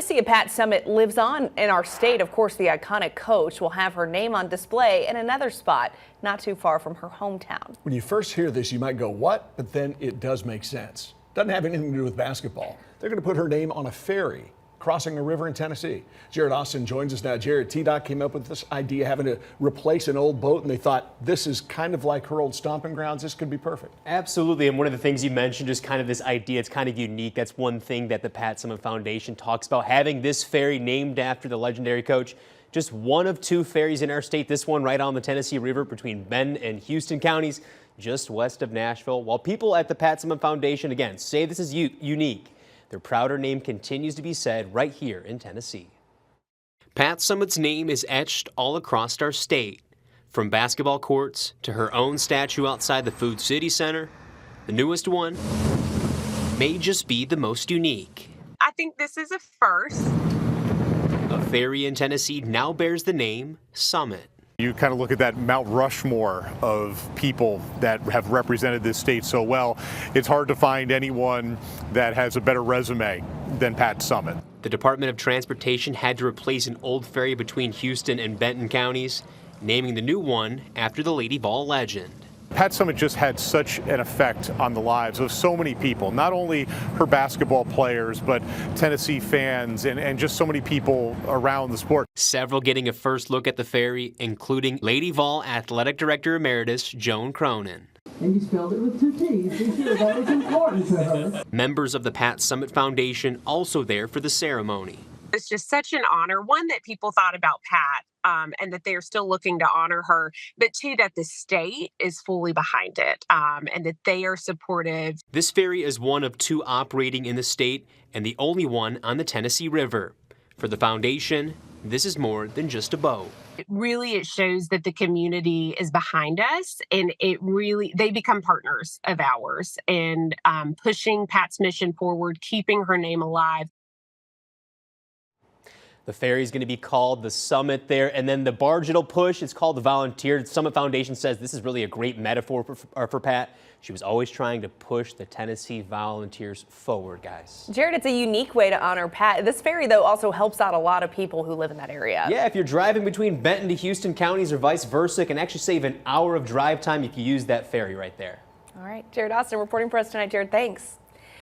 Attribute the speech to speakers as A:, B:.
A: See, a Pat Summitt lives on in our state. Of course, the iconic coach will have her name on display in another spot not too far from her hometown.
B: When you first hear this, you might go, what? But then it does make sense. Doesn't have anything to do with basketball. They're going to put her name on a ferry crossing a river in Tennessee. Jared Austin joins us now. Jared, T-Dot came up with this idea, having to replace an old boat, and they thought this is kind of like her old stomping grounds. This could be perfect.
C: Absolutely, and one of the things you mentioned is kind of this idea. It's kind of unique. That's one thing that the Pat Summitt Foundation talks about, having this ferry named after the legendary coach. Just one of two ferries in our state, this one right on the Tennessee River between Benton and Houston counties, just west of Nashville. While people at the Pat Summitt Foundation, again, say this is unique, their prouder name continues to be said right here in Tennessee. Pat Summitt's name is etched all across our state. From basketball courts to her own statue outside the Food City Center, the newest one may just be the most unique.
D: I think this is a first.
C: A ferry in Tennessee now bears the name Summitt.
E: You kind of look at that Mount Rushmore of people that have represented this state so well. It's hard to find anyone that has a better resume than Pat Summitt.
C: The Department of Transportation had to replace an old ferry between Houston and Benton counties, naming the new one after the Lady Vol legend.
E: Pat Summitt just had such an effect on the lives of so many people, not only her basketball players, but Tennessee fans and just so many people around the sport.
C: Several getting a first look at the ferry, including Lady Vol Athletic Director Emeritus Joan Cronin.
F: And you spelled it with 2 T's. You sure that was important to her.
C: Members of the Pat Summitt Foundation also there for the ceremony.
D: It's just such an honor, one, that people thought about Pat and that they're still looking to honor her, but two, that the state is fully behind it and that they are supportive.
C: This ferry is one of 2 operating in the state and the only one on the Tennessee River. For the foundation, this is more than just a boat.
D: It shows that the community is behind us, and they become partners of ours and pushing Pat's mission forward, keeping her name alive.
C: The ferry is going to be called the Summitt there, and then the barge it'll push, it's called the Volunteer. The Summitt Foundation says this is really a great metaphor for Pat. She was always trying to push the Tennessee Volunteers forward, guys.
A: Jared, it's a unique way to honor Pat. This ferry, though, also helps out a lot of people who live in that area.
C: Yeah, if you're driving between Benton to Houston counties or vice versa, it can actually save an hour of drive time if you use that ferry right there.
A: All right, Jared Austin reporting for us tonight. Jared, thanks.